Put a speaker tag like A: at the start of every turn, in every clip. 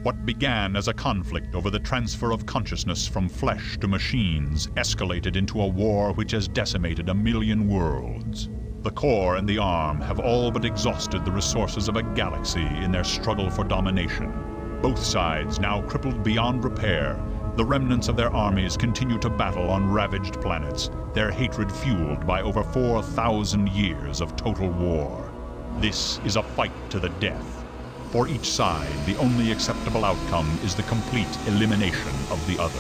A: What began as a conflict over the transfer of consciousness from flesh to machines escalated into a war which has decimated 1 million worlds. The core and the arm have all but exhausted the resources of a galaxy in their struggle for domination. Both sides now crippled beyond repair, the remnants of their armies continue to battle on ravaged planets, their hatred fueled by over 4,000 years of total war. This is a fight to the death. For each side, the only acceptable outcome is the complete elimination of the other.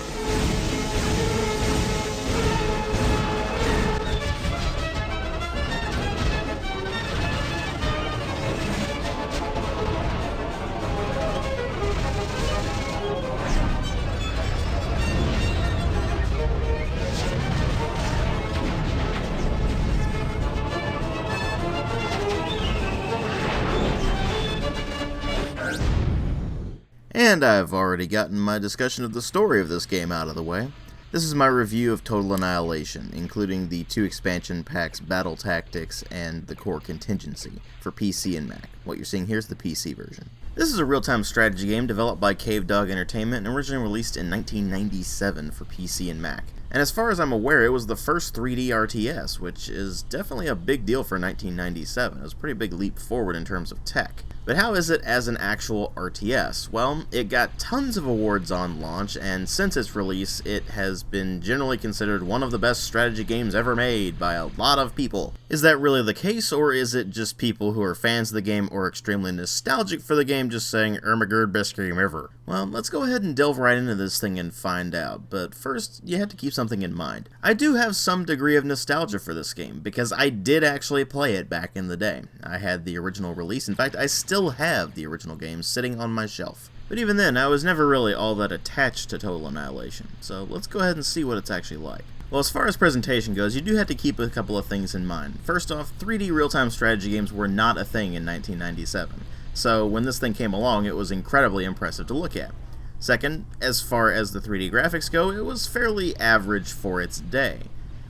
B: And I've already gotten my discussion of the story of this game out of the way. This is my review of Total Annihilation, including the 2 expansion packs Battle Tactics and the Core Contingency for PC and Mac. What you're seeing here is the PC version. This is a real-time strategy game developed by Cave Dog Entertainment and originally released in 1997 for PC and Mac. And as far as I'm aware, it was the first 3D RTS, which is definitely a big deal for 1997. It was a pretty big leap forward in terms of tech. But how is it as an actual RTS? Well, it got tons of awards on launch, and since its release, it has been generally considered one of the best strategy games ever made by a lot of people. Is that really the case, or is it just people who are fans of the game or extremely nostalgic for the game just saying, "Ermagerd, best game ever"? Well, let's go ahead and delve right into this thing and find out, but first, you have to keep something in mind. I do have some degree of nostalgia for this game, because I did actually play it back in the day. I had the original release. In fact, I still have the original game sitting on my shelf. But even then, I was never really all that attached to Total Annihilation, so let's go ahead and see what it's actually like. Well, as far as presentation goes, you do have to keep a couple of things in mind. First off, 3D real-time strategy games were not a thing in 1997, so when this thing came along, it was incredibly impressive to look at. Second, as far as the 3D graphics go, it was fairly average for its day,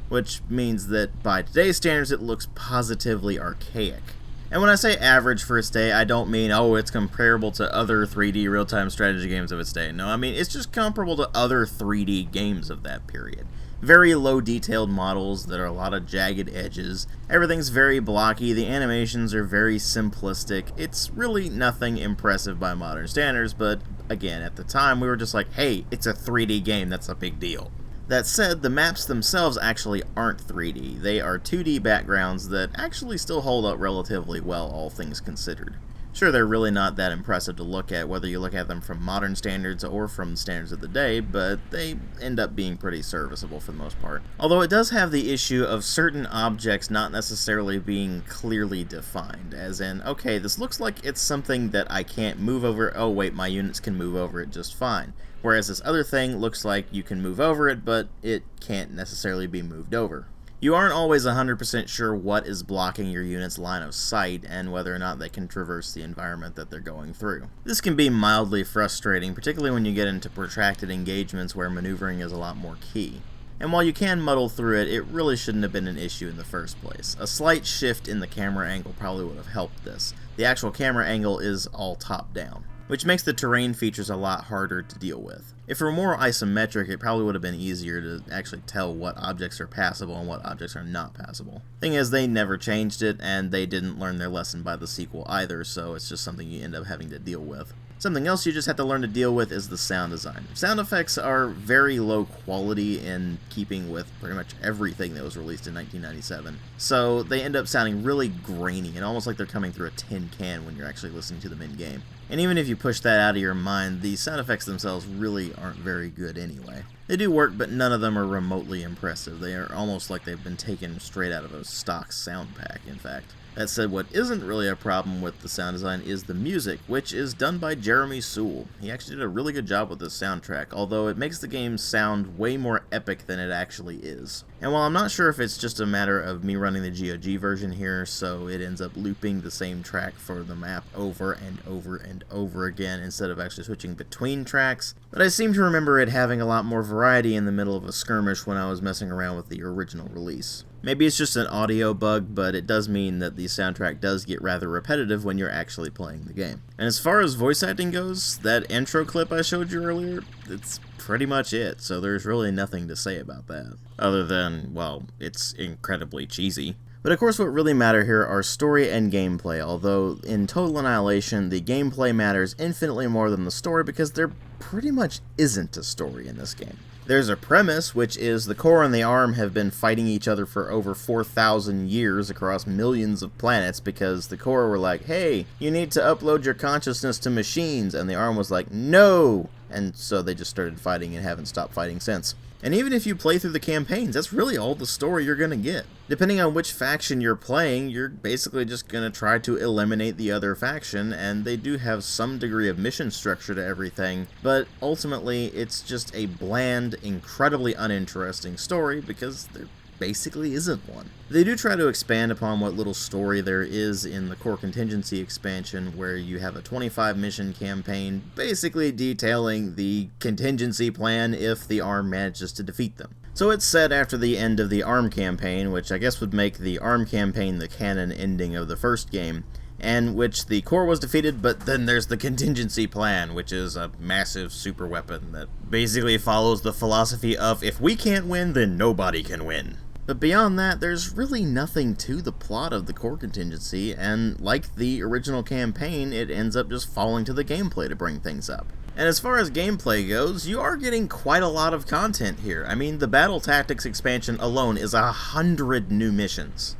B: which means that by today's standards, it looks positively archaic. And when I say average for its day, I don't mean, oh, it's comparable to other 3D real-time strategy games of its day. No, I mean, it's just comparable to other 3D games of that period. Very low detailed models that are a lot of jagged edges. Everything's very blocky, the animations are very simplistic. It's really nothing impressive by modern standards, but again, at the time we were just like, hey, it's a 3D game, that's a big deal. That said, the maps themselves actually aren't 3D. They are 2D backgrounds that actually still hold up relatively well, all things considered. Sure, they're really not that impressive to look at, whether you look at them from modern standards or from standards of the day, but they end up being pretty serviceable for the most part. Although it does have the issue of certain objects not necessarily being clearly defined, as in, okay, this looks like it's something that I can't move over, oh wait, my units can move over it just fine. Whereas this other thing looks like you can move over it, but it can't necessarily be moved over. You aren't always 100% sure what is blocking your unit's line of sight and whether or not they can traverse the environment that they're going through. This can be mildly frustrating, particularly when you get into protracted engagements where maneuvering is a lot more key. And while you can muddle through it, it really shouldn't have been an issue in the first place. A slight shift in the camera angle probably would have helped this. The actual camera angle is all top-down, which makes the terrain features a lot harder to deal with. If it were more isometric, it probably would have been easier to actually tell what objects are passable and what objects are not passable. Thing is, they never changed it, and they didn't learn their lesson by the sequel either, so it's just something you end up having to deal with. Something else you just have to learn to deal with is the sound design. Sound effects are very low quality in keeping with pretty much everything that was released in 1997, so they end up sounding really grainy and almost like they're coming through a tin can when you're actually listening to them in-game. And even if you push that out of your mind, the sound effects themselves really aren't very good anyway. They do work, but none of them are remotely impressive. They are almost like they've been taken straight out of a stock sound pack, in fact. That said, what isn't really a problem with the sound design is the music, which is done by Jeremy Soule. He actually did a really good job with this soundtrack, although it makes the game sound way more epic than it actually is. And while I'm not sure if it's just a matter of me running the GOG version here, so it ends up looping the same track for the map over and over and over again instead of actually switching between tracks, but I seem to remember it having a lot more variety in the middle of a skirmish when I was messing around with the original release. Maybe it's just an audio bug, but it does mean that the soundtrack does get rather repetitive when you're actually playing the game. And as far as voice acting goes, that intro clip I showed you earlier, it's pretty much it, so there's really nothing to say about that. Other than, well, it's incredibly cheesy. But of course what really matter here are story and gameplay, although in Total Annihilation, the gameplay matters infinitely more than the story because there pretty much isn't a story in this game. There's a premise, which is the core and the arm have been fighting each other for over 4,000 years across millions of planets because the core were like, hey, you need to upload your consciousness to machines, and the arm was like, no! And so they just started fighting and haven't stopped fighting since. And even if you play through the campaigns, that's really all the story you're gonna get. Depending on which faction you're playing, you're basically just gonna try to eliminate the other faction, and they do have some degree of mission structure to everything, but ultimately it's just a bland, incredibly uninteresting story because there basically isn't one. They do try to expand upon what little story there is in the core contingency expansion, where you have a 25 mission campaign basically detailing the contingency plan if the ARM manages to defeat them. So it's set after the end of the ARM campaign, which I guess would make the ARM campaign the canon ending of the first game, and which the core was defeated, but then there's the contingency plan, which is a massive super weapon that basically follows the philosophy of if we can't win, then nobody can win. But beyond that, there's really nothing to the plot of the core contingency, and like the original campaign, it ends up just falling to the gameplay to bring things up. And as far as gameplay goes, you are getting quite a lot of content here. I mean, the Battle Tactics expansion alone is 100 new missions.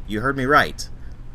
B: You heard me right.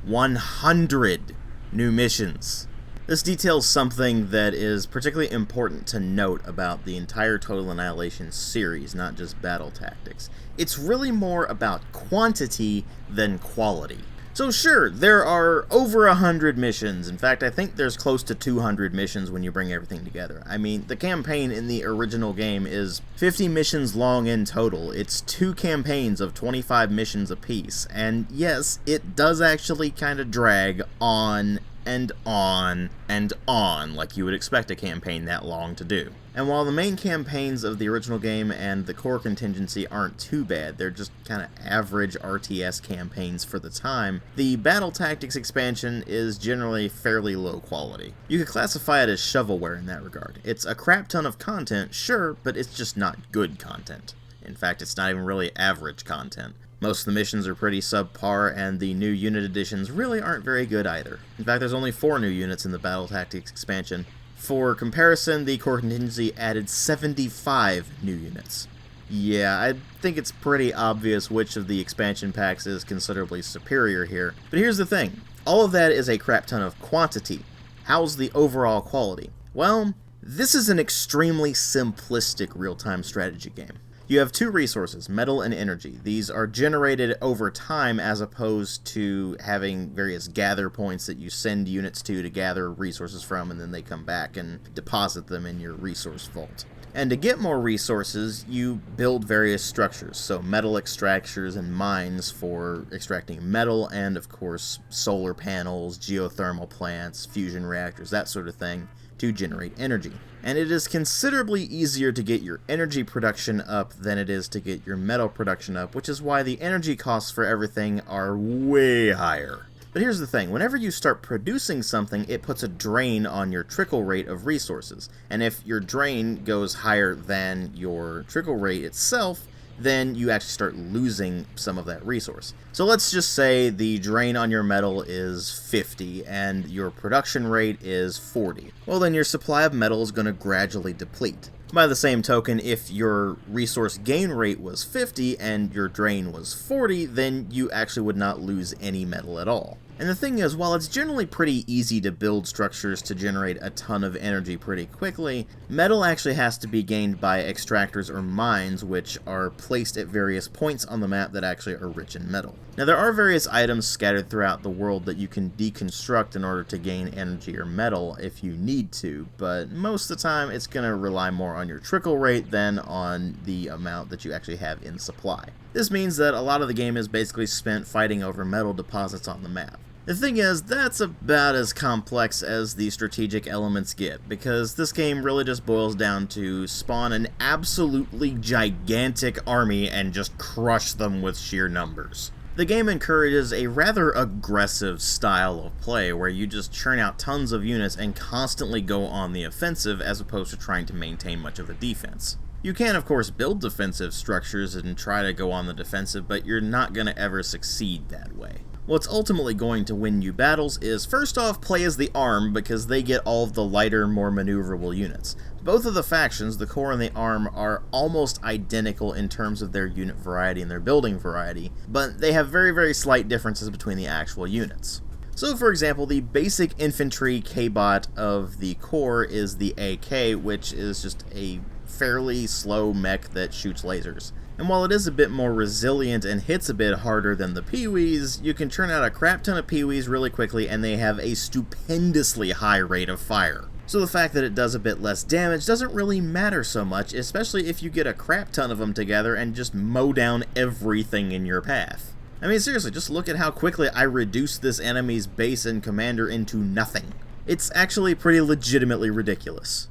B: 100 new missions. This details something that is particularly important to note about the entire Total Annihilation series, not just Battle Tactics. It's really more about quantity than quality. So sure, there are over 100 missions. In fact, I think there's close to 200 missions when you bring everything together. I mean, the campaign in the original game is 50 missions long in total. It's 2 campaigns of 25 missions apiece. And yes, it does actually kind of drag on and on and on, like you would expect a campaign that long to do. And while the main campaigns of the original game and the core contingency aren't too bad, they're just kind of average RTS campaigns for the time, the Battle Tactics expansion is generally fairly low quality. You could classify it as shovelware in that regard. It's a crap ton of content, sure, but it's just not good content. In fact, it's not even really average content. Most of the missions are pretty subpar, and the new unit additions really aren't very good either. In fact, there's only 4 new units in the Battle Tactics expansion. For comparison, the core contingency added 75 new units. Yeah, I think it's pretty obvious which of the expansion packs is considerably superior here. But here's the thing. All of that is a crap ton of quantity. How's the overall quality? Well, this is an extremely simplistic real-time strategy game. You have 2 resources, metal and energy. These are generated over time as opposed to having various gather points that you send units to gather resources from, and then they come back and deposit them in your resource vault. And to get more resources, you build various structures, so metal extractors and mines for extracting metal, and of course solar panels, geothermal plants, fusion reactors, that sort of thing, to generate energy. And it is considerably easier to get your energy production up than it is to get your metal production up, which is why the energy costs for everything are way higher. But here's the thing, whenever you start producing something, it puts a drain on your trickle rate of resources. And if your drain goes higher than your trickle rate itself, then you actually start losing some of that resource. So let's just say the drain on your metal is 50 and your production rate is 40. Well, then your supply of metal is going to gradually deplete. By the same token, if your resource gain rate was 50 and your drain was 40, then you actually would not lose any metal at all. And the thing is, while it's generally pretty easy to build structures to generate a ton of energy pretty quickly, metal actually has to be gained by extractors or mines, which are placed at various points on the map that actually are rich in metal. Now, there are various items scattered throughout the world that you can deconstruct in order to gain energy or metal if you need to, but most of the time it's going to rely more on your trickle rate than on the amount that you actually have in supply. This means that a lot of the game is basically spent fighting over metal deposits on the map. The thing is, that's about as complex as the strategic elements get, because this game really just boils down to spawn an absolutely gigantic army and just crush them with sheer numbers. The game encourages a rather aggressive style of play, where you just churn out tons of units and constantly go on the offensive as opposed to trying to maintain much of a defense. You can, of course, build defensive structures and try to go on the defensive, but you're not going to ever succeed that way. What's ultimately going to win you battles is, first off, play as the Arm, because they get all of the lighter, more maneuverable units. Both of the factions, the Core and the Arm, are almost identical in terms of their unit variety and their building variety, but they have very, very slight differences between the actual units. So, for example, the basic infantry K-bot of the Core is the AK, which is just a fairly slow mech that shoots lasers. And while it is a bit more resilient and hits a bit harder than the Pee-wees, you can churn out a crap ton of Pee-wees really quickly and they have a stupendously high rate of fire. So the fact that it does a bit less damage doesn't really matter so much, especially if you get a crap ton of them together and just mow down everything in your path. I mean, seriously, just look at how quickly I reduced this enemy's base and commander into nothing. It's actually pretty legitimately ridiculous.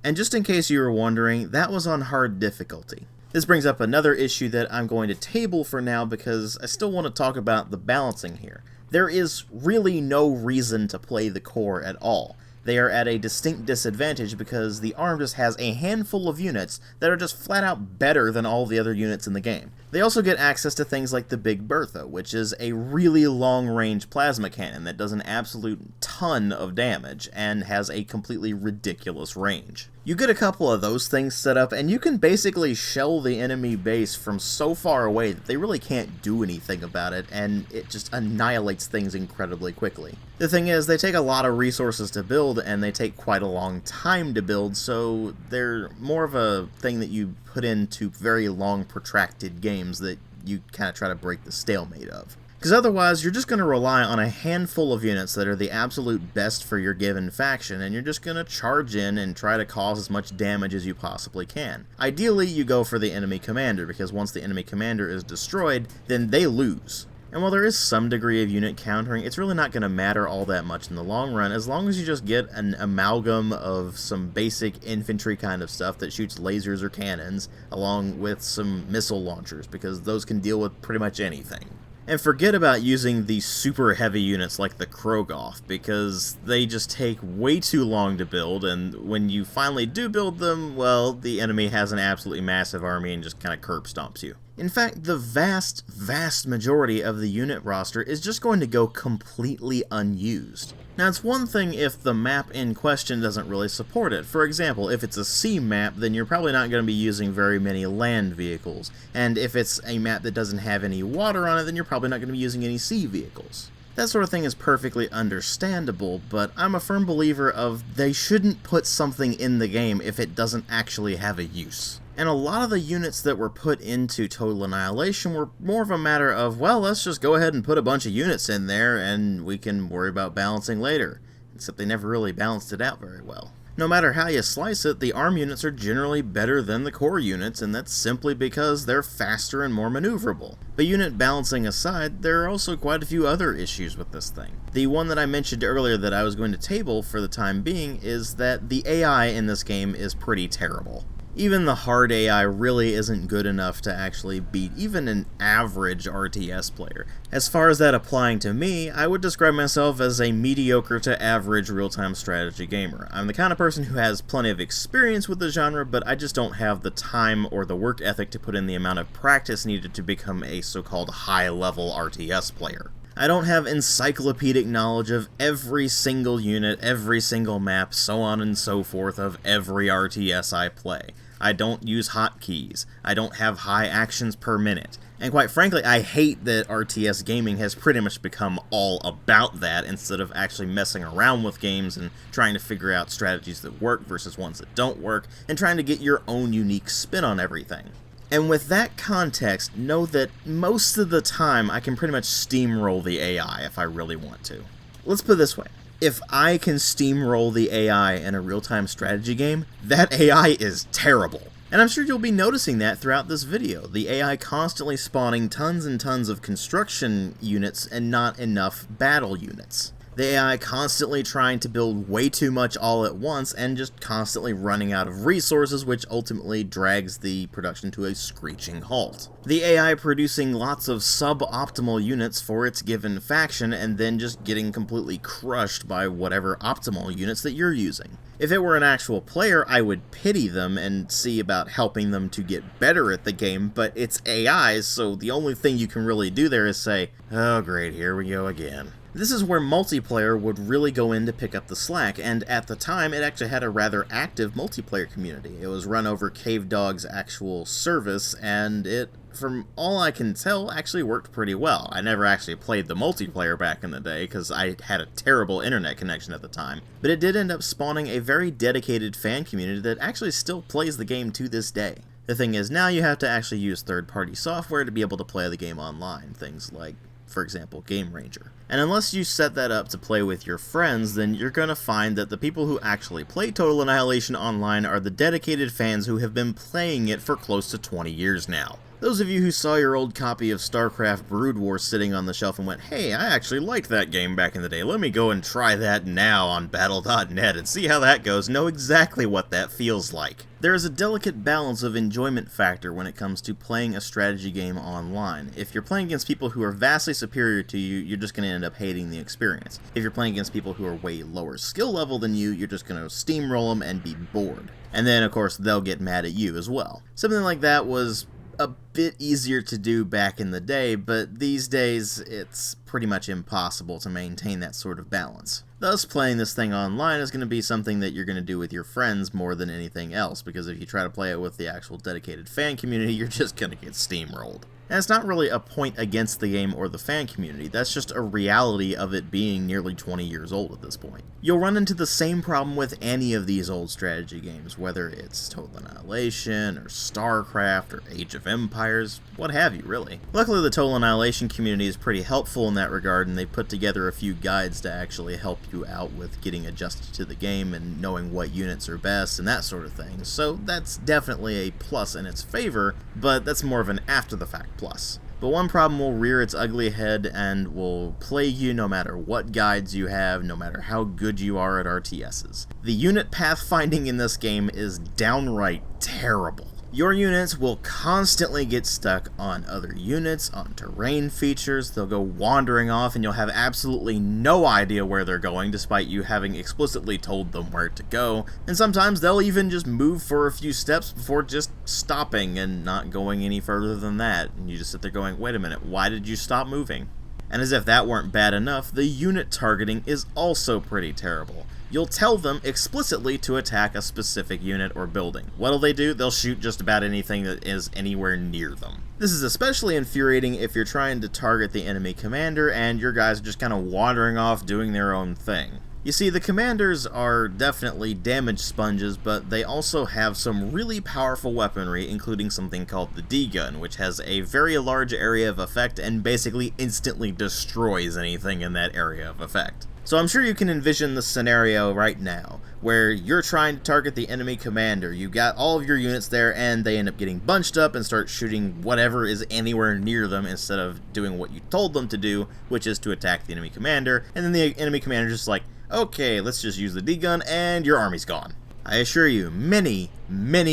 B: And just in case you were wondering, that was on hard difficulty. This brings up another issue that I'm going to table for now because I still want to talk about the balancing here. There is really no reason to play the Core at all. They are at a distinct disadvantage because the Arm just has a handful of units that are just flat out better than all the other units in the game. They also get access to things like the Big Bertha, which is a really long-range plasma cannon that does an absolute ton of damage and has a completely ridiculous range. You get a couple of those things set up, and you can basically shell the enemy base from so far away that they really can't do anything about it, and it just annihilates things incredibly quickly. The thing is, they take a lot of resources to build, and they take quite a long time to build, so they're more of a thing that you put into very long, protracted games that you kind of try to break the stalemate of. Because otherwise, you're just going to rely on a handful of units that are the absolute best for your given faction, and you're just going to charge in and try to cause as much damage as you possibly can. Ideally, you go for the enemy commander, because once the enemy commander is destroyed, then they lose. And while there is some degree of unit countering, it's really not going to matter all that much in the long run, as long as you just get an amalgam of some basic infantry kind of stuff that shoots lasers or cannons, along with some missile launchers, because those can deal with pretty much anything. And forget about using the super heavy units like the Krogoth, because they just take way too long to build, and when you finally do build them, well, the enemy has an absolutely massive army and just kind of curb stomps you. In fact, the vast, vast majority of the unit roster is just going to go completely unused. Now, it's one thing if the map in question doesn't really support it. For example, if it's a sea map, then you're probably not going to be using very many land vehicles. And if it's a map that doesn't have any water on it, then you're probably not going to be using any sea vehicles. That sort of thing is perfectly understandable, but I'm a firm believer of they shouldn't put something in the game if it doesn't actually have a use. And a lot of the units that were put into Total Annihilation were more of a matter of, well, let's just go ahead and put a bunch of units in there and we can worry about balancing later. Except they never really balanced it out very well. No matter how you slice it, the ARM units are generally better than the core units, and that's simply because they're faster and more maneuverable. But unit balancing aside, there are also quite a few other issues with this thing. The one that I mentioned earlier that I was going to table for the time being is that the AI in this game is pretty terrible. Even the hard AI really isn't good enough to actually beat even an average RTS player. As far as that applying to me, I would describe myself as a mediocre to average real-time strategy gamer. I'm the kind of person who has plenty of experience with the genre, but I just don't have the time or the work ethic to put in the amount of practice needed to become a so-called high-level RTS player. I don't have encyclopedic knowledge of every single unit, every single map, so on and so forth of every RTS I play. I don't use hotkeys. I don't have high actions per minute. And quite frankly, I hate that RTS gaming has pretty much become all about that instead of actually messing around with games and trying to figure out strategies that work versus ones that don't work, and trying to get your own unique spin on everything. And with that context, know that most of the time I can pretty much steamroll the AI if I really want to. Let's put it this way. If I can steamroll the AI in a real-time strategy game, that AI is terrible. And I'm sure you'll be noticing that throughout this video, the AI constantly spawning tons and tons of construction units and not enough battle units. The AI constantly trying to build way too much all at once and just constantly running out of resources, which ultimately drags the production to a screeching halt. The AI producing lots of suboptimal units for its given faction and then just getting completely crushed by whatever optimal units that you're using. If it were an actual player, I would pity them and see about helping them to get better at the game, but it's AI, so the only thing you can really do there is say, oh great, here we go again. This is where multiplayer would really go in to pick up the slack, and at the time it actually had a rather active multiplayer community. It was run over Cave Dog's actual service, and it, from all I can tell, actually worked pretty well. I never actually played the multiplayer back in the day because I had a terrible internet connection at the time, but it did end up spawning a very dedicated fan community that actually still plays the game to this day. The thing is, now you have to actually use third-party software to be able to play the game online, things like, for example, Game Ranger. And unless you set that up to play with your friends, then you're going to find that the people who actually play Total Annihilation online are the dedicated fans who have been playing it for close to 20 years now. Those of you who saw your old copy of StarCraft Brood War sitting on the shelf and went, hey, I actually liked that game back in the day, let me go and try that now on Battle.net and see how that goes, know exactly what that feels like. There is a delicate balance of enjoyment factor when it comes to playing a strategy game online. If you're playing against people who are vastly superior to you, you're just going to end up hating the experience. If you're playing against people who are way lower skill level than you, you're just going to steamroll them and be bored. And then, of course, they'll get mad at you as well. Something like that was a bit easier to do back in the day, but these days it's pretty much impossible to maintain that sort of balance. Thus, playing this thing online is going to be something that you're going to do with your friends more than anything else, because if you try to play it with the actual dedicated fan community, you're just going to get steamrolled. And it's not really a point against the game or the fan community, that's just a reality of it being nearly 20 years old at this point. You'll run into the same problem with any of these old strategy games, whether it's Total Annihilation, or StarCraft, or Age of Empires, what have you, really. Luckily, the Total Annihilation community is pretty helpful in that regard, and they put together a few guides to actually help you out with getting adjusted to the game and knowing what units are best and that sort of thing. So that's definitely a plus in its favor, but that's more of an after-the-fact plus. But one problem will rear its ugly head and will plague you no matter what guides you have, no matter how good you are at RTSs. The unit pathfinding in this game is downright terrible. Your units will constantly get stuck on other units, on terrain features, they'll go wandering off and you'll have absolutely no idea where they're going despite you having explicitly told them where to go, and sometimes they'll even just move for a few steps before just stopping and not going any further than that, and you just sit there going, wait a minute, why did you stop moving? And as if that weren't bad enough, the unit targeting is also pretty terrible. You'll tell them explicitly to attack a specific unit or building. What'll they do? They'll shoot just about anything that is anywhere near them. This is especially infuriating if you're trying to target the enemy commander and your guys are just kind of wandering off doing their own thing. You see, the commanders are definitely damage sponges, but they also have some really powerful weaponry, including something called the D-gun, which has a very large area of effect and basically instantly destroys anything in that area of effect. So I'm sure you can envision the scenario right now, where you're trying to target the enemy commander, you got all of your units there, and they end up getting bunched up and start shooting whatever is anywhere near them instead of doing what you told them to do, which is to attack the enemy commander, and then the enemy commander's just like, okay, let's just use the D-gun, and your army's gone. I assure you, many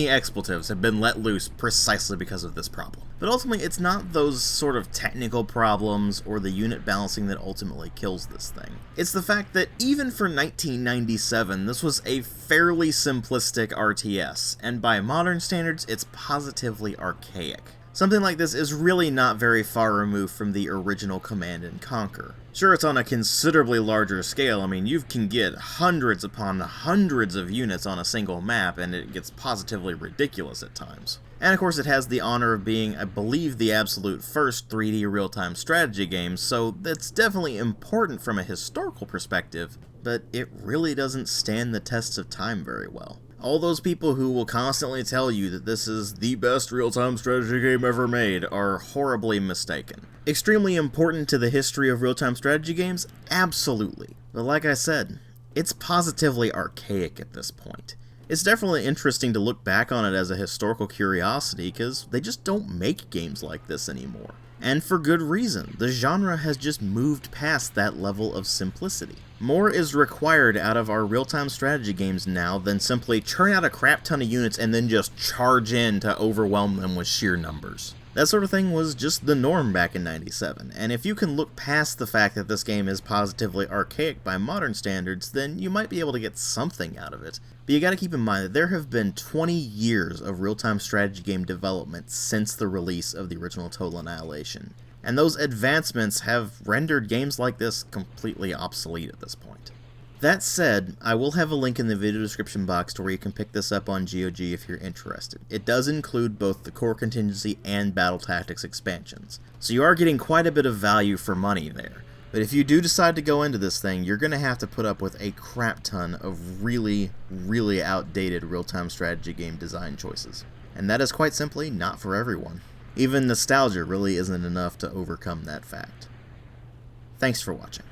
B: expletives have been let loose precisely because of this problem. But ultimately, it's not those sort of technical problems or the unit balancing that ultimately kills this thing. It's the fact that even for 1997, this was a fairly simplistic RTS, and by modern standards, it's positively archaic. Something like this is really not very far removed from the original Command & Conquer. Sure, it's on a considerably larger scale. I mean, you can get hundreds upon hundreds of units on a single map, and it gets positively ridiculous at times. And of course, it has the honor of being, I believe, the absolute first 3D real-time strategy game, so that's definitely important from a historical perspective, but it really doesn't stand the test of time very well. All those people who will constantly tell you that this is the best real-time strategy game ever made are horribly mistaken. Extremely important to the history of real-time strategy games? Absolutely. But like I said, it's positively archaic at this point. It's definitely interesting to look back on it as a historical curiosity, because they just don't make games like this anymore. And for good reason. The genre has just moved past that level of simplicity. More is required out of our real-time strategy games now than simply churn out a crap ton of units and then just charge in to overwhelm them with sheer numbers. That sort of thing was just the norm back in '97, and if you can look past the fact that this game is positively archaic by modern standards, then you might be able to get something out of it. But you gotta keep in mind that there have been 20 years of real-time strategy game development since the release of the original Total Annihilation, and those advancements have rendered games like this completely obsolete at this point. That said, I will have a link in the video description box to where you can pick this up on GOG if you're interested. It does include both the core contingency and battle tactics expansions, so you are getting quite a bit of value for money there. But if you do decide to go into this thing, you're going to have to put up with a crap ton of really outdated real-time strategy game design choices. And that is quite simply not for everyone. Even nostalgia really isn't enough to overcome that fact. Thanks for watching.